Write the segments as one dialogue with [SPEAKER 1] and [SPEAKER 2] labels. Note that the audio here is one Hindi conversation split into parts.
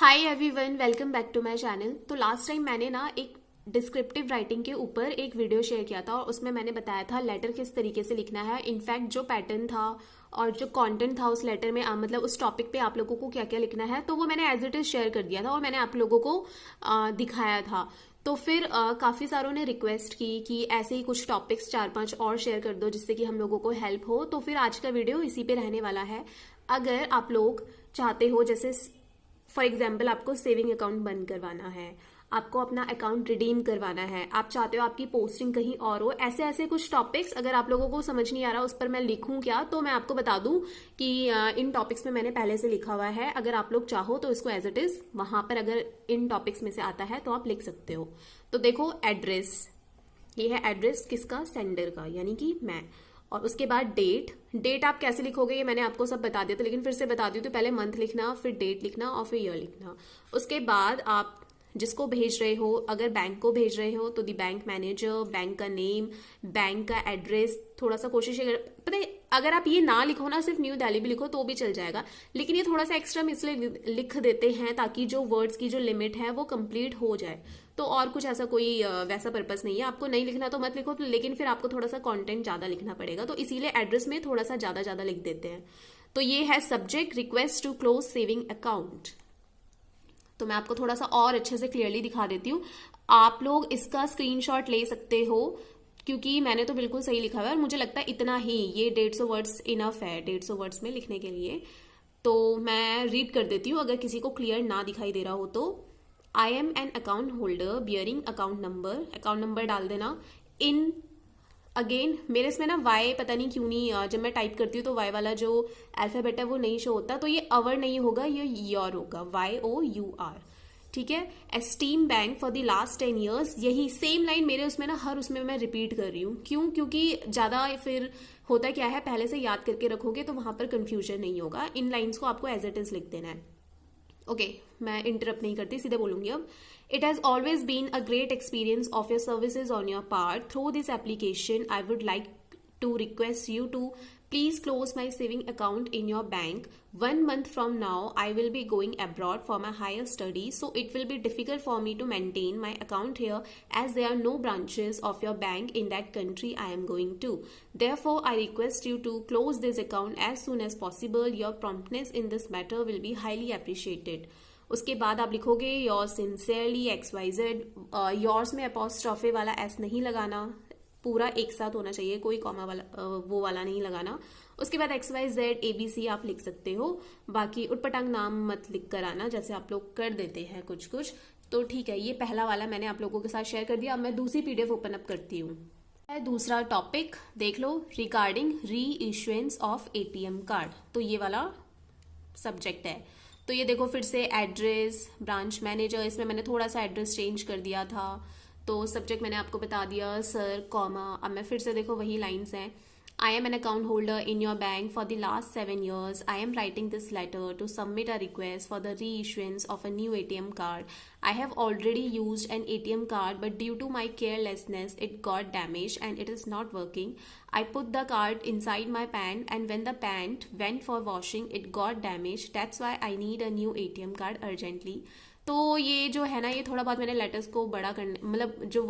[SPEAKER 1] Hi everyone, welcome back to my channel. तो लास्ट टाइम मैंने ना एक डिस्क्रिप्टिव राइटिंग के ऊपर एक वीडियो शेयर किया था और उसमें मैंने बताया था लेटर किस तरीके से लिखना है। इनफैक्ट जो पैटर्न था और जो कंटेंट था उस लेटर में मतलब उस टॉपिक पे आप लोगों को क्या क्या लिखना है, तो वो मैंने एज इट इज शेयर कर दिया था और मैंने आप लोगों को दिखाया था। तो फिर काफ़ी सारों ने रिक्वेस्ट की कि ऐसे ही कुछ टॉपिक्स 4-5 और शेयर कर दो जिससे कि हम लोगों को हेल्प हो। तो फिर आज का वीडियो इसी पे रहने वाला है। अगर आप लोग चाहते हो, जैसे फॉर एग्जाम्पल आपको सेविंग अकाउंट बंद करवाना है, आपको अपना अकाउंट रिडीम करवाना है, आप चाहते हो आपकी पोस्टिंग कहीं और हो, ऐसे ऐसे कुछ टॉपिक्स अगर आप लोगों को समझ नहीं आ रहा उस पर मैं लिखूं क्या, तो मैं आपको बता दूं कि इन टॉपिक्स में मैंने पहले से लिखा हुआ है। अगर आप लोग चाहो तो इसको एज इट इज वहां पर अगर इन टॉपिक्स में से आता है तो आप लिख सकते हो। तो देखो, एड्रेस, ये है एड्रेस किसका, सेंडर का, यानी कि मैं। और उसके बाद डेट आप कैसे लिखोगे ये मैंने आपको सब बता दिया था, लेकिन फिर से बता दी। तो पहले मंथ लिखना, फिर डेट लिखना और फिर ईयर लिखना। उसके बाद आप जिसको भेज रहे हो, अगर बैंक को भेज रहे हो तो दी बैंक मैनेजर, बैंक का नेम, बैंक का एड्रेस। थोड़ा सा कोशिश पता है, अगर आप ये ना लिखो ना, सिर्फ न्यू दिल्ली भी लिखो तो भी चल जाएगा, लेकिन ये थोड़ा सा एक्स्ट्रा हम इसलिए लिख देते हैं ताकि जो वर्ड्स की जो लिमिट है वो कंप्लीट हो जाए। तो और कुछ ऐसा कोई वैसा पर्पस नहीं है। आपको नहीं लिखना तो मत लिखो, लेकिन फिर आपको थोड़ा सा कंटेंट ज्यादा लिखना पड़ेगा, तो इसीलिए एड्रेस में थोड़ा सा ज्यादा ज्यादा लिख देते हैं। तो ये है subject, request to close saving account. तो मैं आपको थोड़ा सा और अच्छे से क्लियरली दिखा देती हूँ। आप लोग इसका स्क्रीनशॉट ले सकते हो क्योंकि मैंने तो बिल्कुल सही लिखा हुआ है और मुझे लगता है इतना ही, ये 150 वर्ड्स इनफ है 150 वर्ड्स में लिखने के लिए। तो मैं रीड कर देती हूँ अगर किसी को क्लियर ना दिखाई दे रहा हो तो। आई am an account holder bearing account number डाल देना। इन अगेन मेरे इसमें ना वाई पता नहीं क्यों नहीं, जब मैं टाइप करती हूँ तो वाई वाला जो अल्फाबेट है वो नहीं शो होता, तो ये अवर नहीं होगा, ये योर होगा, YOUR। ठीक है। Esteem bank for the last 10 years, यही सेम लाइन मेरे उसमें ना हर उसमें मैं रिपीट कर रही हूँ। क्यों? क्योंकि ज्यादा फिर होता क्या है, पहले से याद करके रखोगे तो वहां पर कंफ्यूजन नहीं होगा। इन लाइन्स को आपको एज इट इज लिख देना है। ओके, मैं इंटरप्ट नहीं करती, सीधे बोलूंगी अब। It has always been a great experience of your services on your part. Through this application I would like to request you to please close my saving account in your bank. 1 month from now I will be going abroad for my higher studies, so it will be difficult for me to maintain my account here as there are no branches of your bank in that country I am going to. Therefore I request you to close this account as soon as possible. Your promptness in this matter will be highly appreciated. उसके बाद आप लिखोगे योर सिंसियरली XYZ। योर्स में अपॉस्ट्रॉफे वाला एस नहीं लगाना, पूरा एक साथ होना चाहिए, कोई कॉमा वाला वो वाला नहीं लगाना। उसके बाद XYZ ABC आप लिख सकते हो, बाकी उटपटांग नाम मत लिख कर आना जैसे आप लोग कर देते हैं कुछ कुछ। तो ठीक है, ये पहला वाला मैंने आप लोगों के साथ शेयर कर दिया। अब मैं दूसरी PDF ओपन अप करती हूँ। दूसरा टॉपिक देख लो, रिगार्डिंग री इशुएंस ऑफ ATM कार्ड। तो ये वाला सब्जेक्ट है। तो ये देखो, फिर से एड्रेस, ब्रांच मैनेजर, इसमें मैंने थोड़ा सा एड्रेस चेंज कर दिया था। तो सब्जेक्ट मैंने आपको बता दिया, सर, कॉमा। अब मैं फिर से देखो वही लाइन्स हैं। I am an account holder in your bank for the last 7 years. I am writing this letter to submit a request for the reissuance of a new ATM card. I have already used an ATM card, but due to my carelessness, it got damaged and it is not working. I put the card inside my pant, and when the pant went for washing, it got damaged. That's why I need a new ATM card urgently. तो ये जो है ना, ये थोड़ा बहुत मैंने लेटर्स को बड़ा करने, मतलब जो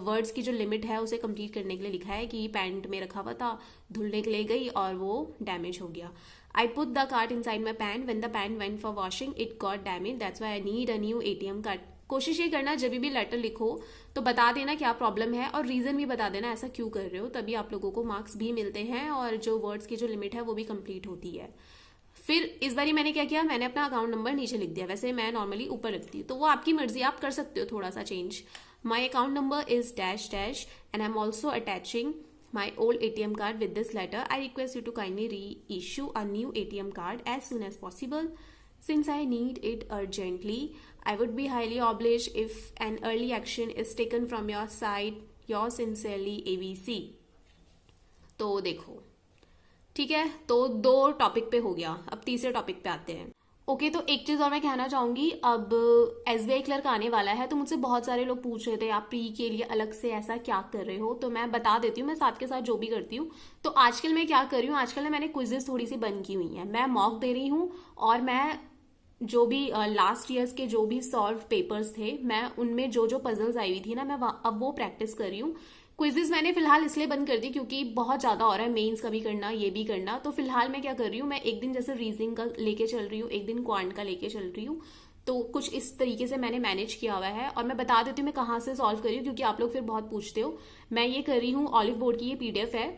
[SPEAKER 1] वर्ड्स की जो लिमिट है उसे कंप्लीट करने के लिए लिखा है कि पैंट में रखा हुआ था, धुलने के लिए गई और वो डैमेज हो गया। I put the card inside my pant. When the pant went for washing, it got damaged. That's why I need a new ATM card. कोशिश ये करना जब भी लेटर लिखो तो बता देना क्या प्रॉब्लम है और रीजन भी बता देना ऐसा क्यों कर रहे हो, तभी आप लोगों को मार्क्स भी मिलते हैं और जो वर्ड्स की जो लिमिट है वो भी कंप्लीट होती है। फिर इस बारी मैंने क्या किया, मैंने अपना अकाउंट नंबर नीचे लिख दिया। वैसे मैं नॉर्मली ऊपर रखती हूँ, तो वो आपकी मर्जी, आप कर सकते हो थोड़ा सा change. My account number is dash dash and I am also attaching my old ATM card with this letter. I request you to kindly reissue a new ATM card as soon as possible. Since I need it urgently, I would be highly obliged if an early action is taken from your side. Yours sincerely, ABC. तो देखो, ठीक है, तो 2 टॉपिक पे हो गया। अब तीसरे टॉपिक पे आते हैं। ओके, तो एक चीज और मैं कहना चाहूंगी, अब SBI क्लर्क आने वाला है, तो मुझसे बहुत सारे लोग पूछ रहे थे आप प्री के लिए अलग से ऐसा क्या कर रहे हो, तो मैं बता देती हूँ मैं साथ के साथ जो भी करती हूँ। तो आजकल मैं क्या कर रही हूँ, आजकल मैंने क्विजेस थोड़ी सी बंद की हुई है, मैं मॉक दे रही हूँ और मैं जो भी लास्ट ईयर्स के जो भी सॉल्व पेपर्स थे, मैं उनमें जो जो पजल्स आई हुई थी ना, मैं अब वो प्रैक्टिस कर रही हूँ। क्विजेस मैंने फिलहाल इसलिए बंद कर दी क्योंकि बहुत ज्यादा हो रहा है, मेंस का भी करना, ये भी करना। तो फिलहाल मैं क्या कर रही हूँ, मैं एक दिन जैसे रीजनिंग का लेके चल रही हूँ, एक दिन क्वांट का लेके चल रही हूँ। तो कुछ इस तरीके से मैंने मैनेज किया हुआ है। और मैं बता देती हूँ मैं कहाँ से सॉल्व कर रही हूँ, क्योंकि आप लोग फिर बहुत पूछते हो। मैं ये कर रही हूँ, ऑलिव बोर्ड की ये पीडीएफ है।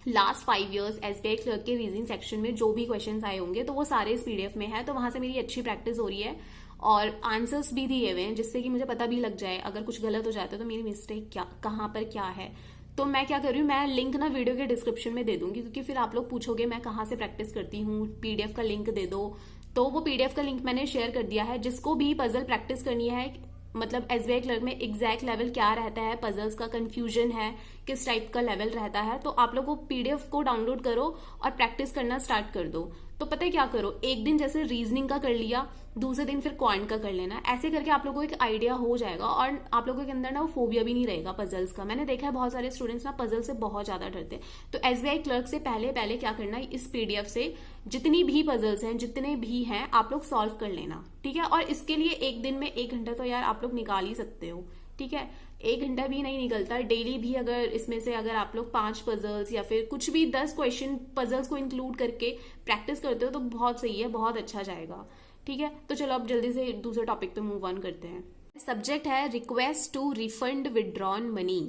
[SPEAKER 1] लास्ट 5 ईयर्स एसबीआई क्लर्क के रीजनिंग सेक्शन में जो भी क्वेश्चंस आए होंगे, तो वो सारे इस पीडीएफ में है। तो वहां से मेरी अच्छी प्रैक्टिस हो रही है और आंसर्स भी दिए हुए हैं, जिससे कि मुझे पता भी लग जाए अगर कुछ गलत हो जाता है तो मेरी मिस्टेक क्या, कहाँ पर क्या है। तो मैं क्या कर रही हूँ, मैं लिंक ना वीडियो के डिस्क्रिप्शन में दे दूंगी, क्योंकि फिर आप लोग पूछोगे मैं कहाँ से प्रैक्टिस करती हूँ, पीडीएफ का लिंक दे दो। तो वो पीडीएफ का लिंक मैंने शेयर कर दिया है। जिसको भी पजल प्रैक्टिस करनी है, मतलब एसबीआई क्लर्क में एग्जैक्ट लेवल क्या रहता है, पजल्स का कंफ्यूजन है, किस टाइप का लेवल रहता है, तो आप लोग वो पीडीएफ को डाउनलोड करो और प्रैक्टिस करना स्टार्ट कर दो। तो पता है क्या करो, एक दिन जैसे रीजनिंग का कर लिया, दूसरे दिन फिर क्वांट का कर लेना। ऐसे करके आप लोगों को एक आइडिया हो जाएगा और आप लोगों के अंदर ना वो फोबिया भी नहीं रहेगा पजल्स का। मैंने देखा है बहुत सारे स्टूडेंट्स ना पजल से बहुत ज्यादा डरते हैं। तो एसबीआई क्लर्क से पहले पहले क्या करना है, इस पीडीएफ से जितनी भी पजल्स हैं, जितने भी हैं, आप लोग सॉल्व कर लेना, ठीक है। और इसके लिए एक दिन में 1 घंटा तो यार आप लोग निकाल ही सकते हो, ठीक है। 1 घंटा भी नहीं निकलता, डेली भी अगर इसमें से अगर आप लोग 5 पजल्स या फिर कुछ भी 10 क्वेश्चन पजल्स को इंक्लूड करके प्रैक्टिस करते हो तो बहुत सही है, बहुत अच्छा जाएगा, ठीक है। तो चलो अब जल्दी से दूसरे टॉपिक पे मूव ऑन करते हैं। सब्जेक्ट है request to refund withdrawn money,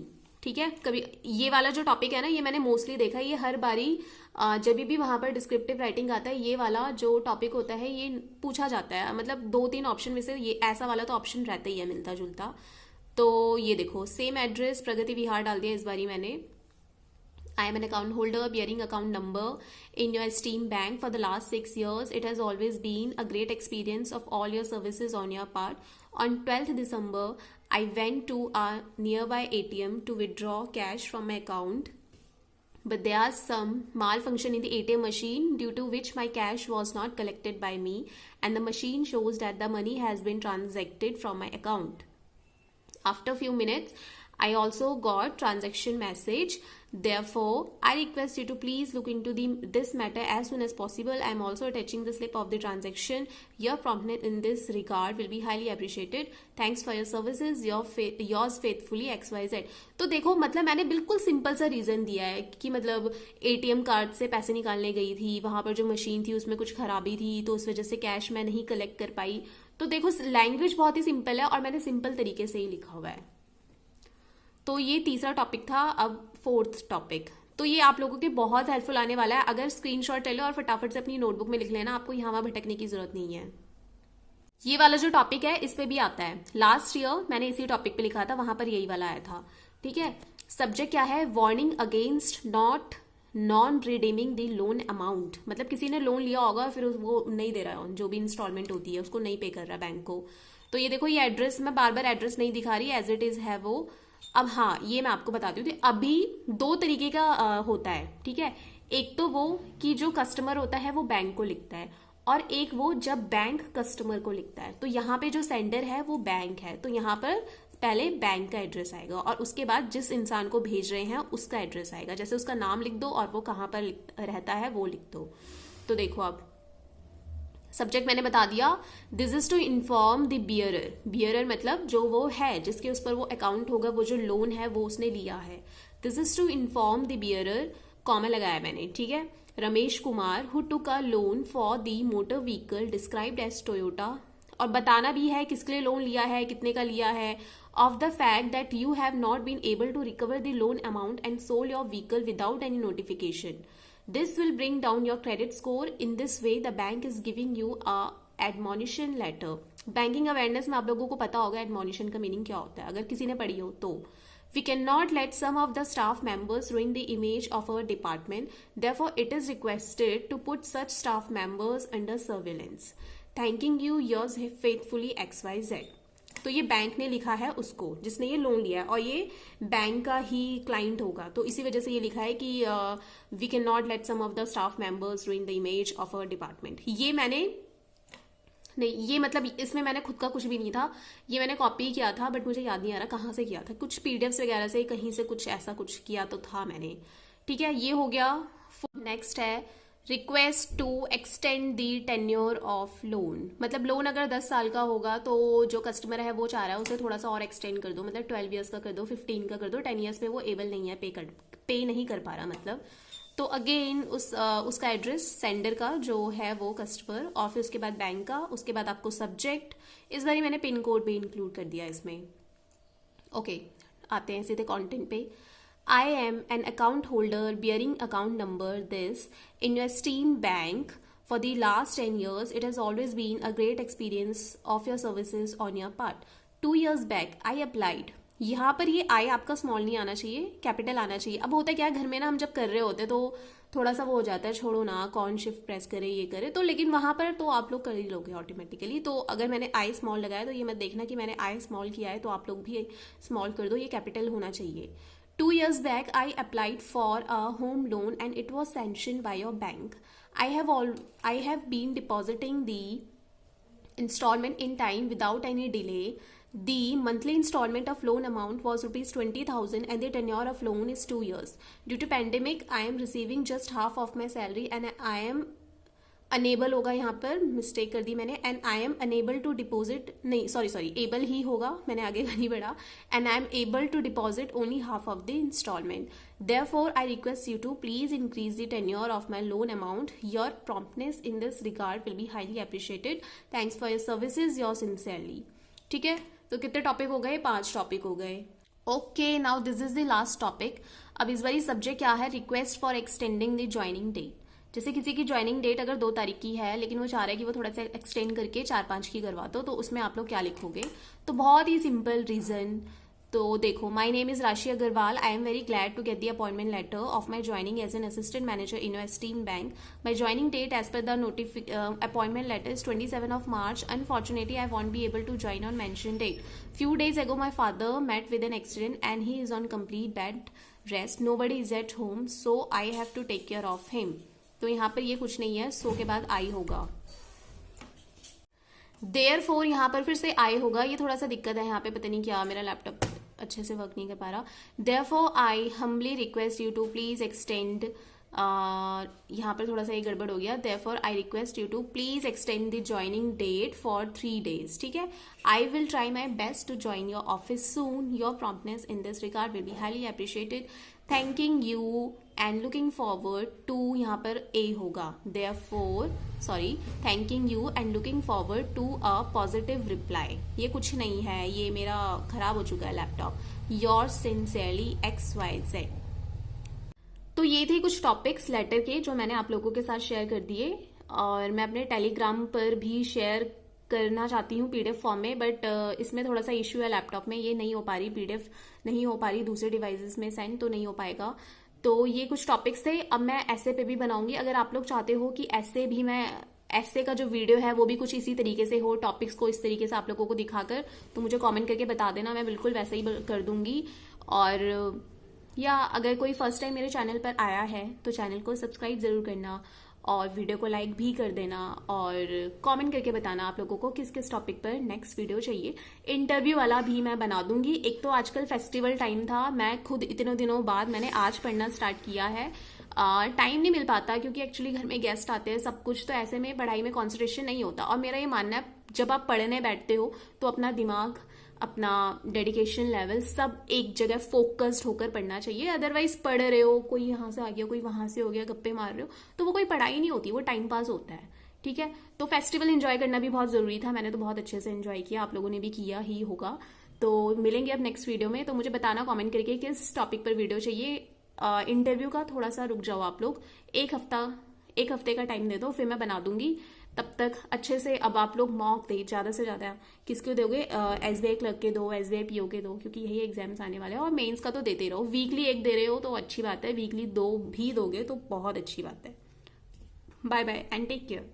[SPEAKER 1] ठीक है। कभी ये वाला जो टॉपिक है ना, ये मैंने मोस्टली देखा है, ये हर बारी जब भी वहां पर डिस्क्रिप्टिव राइटिंग आता है, ये वाला जो टॉपिक होता है ये पूछा जाता है। मतलब 2-3 ऑप्शन में से ये ऐसा वाला तो ऑप्शन रहता ही है मिलता जुलता। तो ये देखो, सेम एड्रेस प्रगति विहार डाल दिया इस बारी मैंने। I am an account holder bearing account number in your esteemed bank for the last 6 years. It has always been a great experience of all your services on your part. On 12th December, I went to a nearby ATM to withdraw cash from my account. But there is some malfunction in the ATM machine due to which my cash was not collected by me and the machine shows that the money has been transacted from my account. After a few minutes, I also got transaction message. Therefore, I request you to please look into this matter as soon as possible. I am also attaching the slip of the transaction. Your promptness in this regard will be highly appreciated. Thanks for your services. Yours faithfully XYZ. तो देखो, मतलब मैंने बिल्कुल सिंपल सा रीजन दिया है कि मतलब एटीएम कार्ड से पैसे निकालने गई थी, वहां पर जो मशीन थी उसमें कुछ खराबी थी, तो उस वजह से कैश मैं नहीं कलेक्ट कर पाई। तो देखो, लैंग्वेज बहुत ही सिंपल है और मैंने सिंपल तरीके से ही लिखा हुआ है। तो ये तीसरा टॉपिक था। अब 4th टॉपिक, तो ये आप लोगों के बहुत हेल्पफुल आने वाला है। अगर स्क्रीनशॉट ले लो और फटाफट से अपनी नोटबुक में लिख लेना, आपको यहाँ वहां भटकने की जरूरत नहीं है। ये वाला जो टॉपिक है इस पे भी आता है, लास्ट ईयर मैंने इसी टॉपिक पे लिखा था, वहां पर यही वाला आया था, ठीक है। सब्जेक्ट क्या है, warning against non redeeming the loan amount. मतलब किसी ने लोन लिया होगा फिर वो नहीं दे रहा है, जो भी इंस्टॉलमेंट होती है उसको नहीं पे कर रहा बैंक को। तो ये देखो, ये एड्रेस मैं बार बार एड्रेस नहीं दिखा रही, एज इट इज है वो। अब हाँ, ये मैं आपको बताती हूँ, अभी 2 तरीके का होता है, ठीक है। एक तो वो कि जो कस्टमर होता है वो बैंक को लिखता है, और एक वो जब बैंक कस्टमर को लिखता है। तो यहाँ पे जो सेंडर है वो बैंक है, तो यहाँ पर पहले बैंक का एड्रेस आएगा और उसके बाद जिस इंसान को भेज रहे हैं उसका एड्रेस आएगा। जैसे उसका नाम लिख दो और वो कहाँ पर रहता है वो लिख दो। तो देखो, अब सब्जेक्ट मैंने बता दिया, this is to inform the bearer. Bearer मतलब जो वो है जिसके उस पर वो अकाउंट होगा, वो जो लोन है वो उसने लिया है। This is to inform the bearer, comma लगाया मैंने, ठीक है, Ramesh Kumar who took a loan for the motor vehicle described as Toyota. और बताना भी है किसके लिए लोन लिया है, कितने का लिया है, of the fact that you have not been able to recover the loan amount and sold your vehicle without any notification. This will bring down your credit score. In this way, the bank is giving you a admonition letter. Banking awareness में आप लोगों को पता होगा admonition का मीनिंग क्या होता है, अगर किसी ने पढ़ी हो तो। We cannot let some of the staff members ruin the image of our department. Therefore, it is requested to put such staff members under surveillance. Thanking you, yours faithfully XYZ. तो ये बैंक ने लिखा है उसको जिसने ये लोन लिया है, और ये बैंक का ही क्लाइंट होगा, तो इसी वजह से ये लिखा है कि we can not let some of the staff members ruin the image of our department. ये मैंने नहीं, ये मतलब इसमें मैंने खुद का कुछ भी नहीं था, ये मैंने कॉपी किया था, बट मुझे याद नहीं आ रहा कहाँ से किया था, कुछ पीडीएफ वगैरह से कहीं से कुछ ऐसा कुछ किया तो था मैंने, ठीक है। ये हो गया। नेक्स्ट है request to extend the tenure of loan, मतलब लोन अगर 10 साल का होगा तो जो कस्टमर है वो चाह रहा है उसे थोड़ा सा और एक्सटेंड कर दो, मतलब 12 ईयर्स का कर दो, 15 का कर दो, 10 ईयर्स में वो एबल नहीं है, पे नहीं कर पा रहा मतलब। तो अगेन उसका एड्रेस सेंडर का जो है वो कस्टमर, और फिर उसके बाद बैंक का, उसके बाद आपको सब्जेक्ट, इस बार मैंने पिन कोड भी इंक्लूड कर दिया इसमें। ओके, आते हैं सीधे कंटेंट पे। I am an account holder bearing account number this in your esteemed bank. For the last 10 years, it has always been a great experience of your services on your part. 2 years back, I applied. यहाँ पर ये आई आपका स्मॉल नहीं आना चाहिए, कैपिटल आना चाहिए। अब होता क्या है, घर में ना हम जब कर रहे होते तो थोड़ा सा वो हो जाता है, छोड़ो ना कौन शिफ्ट प्रेस करे ये करे, तो लेकिन वहां पर तो आप लोग कर ही लोगे ऑटोमेटिकली। तो अगर मैंने आई स्मॉल लगाया तो ये मत देखना कि मैंने आई स्मॉल किया है, तो आप लोग भी स्मॉल कर दो, ये कैपिटल होना चाहिए। 2 years back, I applied for a home loan and it was sanctioned by your bank. I have been depositing the installment in time without any delay. The monthly installment of loan amount was rupees 20,000 and the tenure of loan is 2 years. Due to pandemic, I am receiving just half of my salary and I am unable होगा, यहाँ पर मिस्टेक कर दी मैंने, and I am unable to deposit, नहीं सॉरी एबल ही होगा, मैंने आगे का नहीं बढ़ा, and I am able to deposit only half of the instalment. Therefore I request you to please increase the tenure of my loan amount. Your promptness in this regard will be highly appreciated. Thanks for your services, your sincerely. ठीक है, तो कितने टॉपिक हो गए? 5 टॉपिक हो गए। Okay, now this is the last topic. अब इस बारी सब्जेक्ट क्या है? Request for extending the joining date. जैसे किसी की ज्वाइनिंग डेट अगर 2 तारीख की है लेकिन वो चाह रहा है कि वो थोड़ा सा एक्सटेंड करके 4-5 की करवा दो, तो उसमें आप लोग क्या लिखोगे? तो बहुत ही सिंपल रीजन। तो देखो, माई name is Rashi Agarwal. I am very glad to get the appointment letter of my joining as an assistant manager in your esteemed bank. My joining date as per the appointment letter is 27 of March. Unfortunately, I won't be able to join on mentioned date. Few days ago, my father met with an accident and he is on complete bed rest. Nobody is at home, so I have to take care of him. तो यहाँ पर ये कुछ नहीं है, सो के बाद आई होगा। देयरफॉर यहाँ पर फिर से आई होगा, ये थोड़ा सा दिक्कत है यहाँ पे, पता नहीं क्या मेरा लैपटॉप अच्छे से वर्क नहीं कर पा रहा। Therefore I humbly request you to please extend, यहाँ पर थोड़ा सा ये गड़बड़ हो गया। Therefore I request you to please extend the joining date for 3 days। ठीक है, I will try my best to join your office soon. Your promptness in this regard will be highly appreciated. Thanking you and looking forward to, यहाँ पर ए होगा। Therefore thanking you and looking forward to a positive reply. ये कुछ नहीं है, ये मेरा खराब हो चुका है लैपटॉप। Your sincerely XYZ। तो ये थे कुछ टॉपिक्स लेटर के जो मैंने आप लोगों के साथ शेयर कर दिए, और मैं अपने टेलीग्राम पर भी शेयर करना चाहती हूँ PDF फॉर्म में, बट इसमें थोड़ा सा इश्यू है लैपटॉप में, ये नहीं हो पा रही, PDF नहीं हो पा रही, दूसरे डिवाइसेस में सेंड तो नहीं हो पाएगा। तो ये कुछ टॉपिक्स थे। अब मैं ऐसे पे भी बनाऊंगी, अगर आप लोग चाहते हो कि ऐसे भी मैं ऐसे का जो वीडियो है वो भी कुछ इसी तरीके से हो, टॉपिक्स को इस तरीके से आप लोगों को दिखाकर, तो मुझे कमेंट करके बता देना, मैं बिल्कुल वैसे ही कर दूंगी। और या अगर कोई फर्स्ट टाइम मेरे चैनल पर आया है तो चैनल को सब्सक्राइब जरूर करना, और वीडियो को लाइक भी कर देना, और कमेंट करके बताना आप लोगों को किस किस टॉपिक पर नेक्स्ट वीडियो चाहिए। इंटरव्यू वाला भी मैं बना दूंगी। एक तो आजकल फेस्टिवल टाइम था, मैं खुद इतने दिनों बाद मैंने आज पढ़ना स्टार्ट किया है। टाइम नहीं मिल पाता क्योंकि एक्चुअली घर में गेस्ट आते हैं सब कुछ, तो ऐसे में पढ़ाई में कॉन्सेंट्रेशन नहीं होता। और मेरा ये मानना है जब आप पढ़ने बैठते हो तो अपना दिमाग, अपना डेडिकेशन लेवल सब एक जगह फोकस्ड होकर पढ़ना चाहिए। अदरवाइज पढ़ रहे हो, कोई यहाँ से आ गया, कोई वहां से हो गया, गप्पे मार रहे हो, तो वो कोई पढ़ाई नहीं होती, वो टाइम पास होता है। ठीक है, तो फेस्टिवल एंजॉय करना भी बहुत जरूरी था, मैंने तो बहुत अच्छे से एंजॉय किया, आप लोगों ने भी किया ही होगा। तो मिलेंगे अब नेक्स्ट वीडियो में। तो मुझे बताना कमेंट करके किस टॉपिक पर वीडियो चाहिए। इंटरव्यू का थोड़ा सा रुक जाओ आप लोग, एक हफ्ते का टाइम दे दो, फिर मैं बना दूंगी। तब तक अच्छे से अब आप लोग मॉक दे, ज्यादा से ज्यादा किसको दोगे? SBI क्लर्क के दो, SBI PO के दो, क्योंकि यही एग्जाम्स आने वाले हैं। और मेंस का तो देते रहो, वीकली 1 दे रहे हो तो अच्छी बात है, वीकली 2 भी दोगे तो बहुत अच्छी बात है। Bye bye and take care.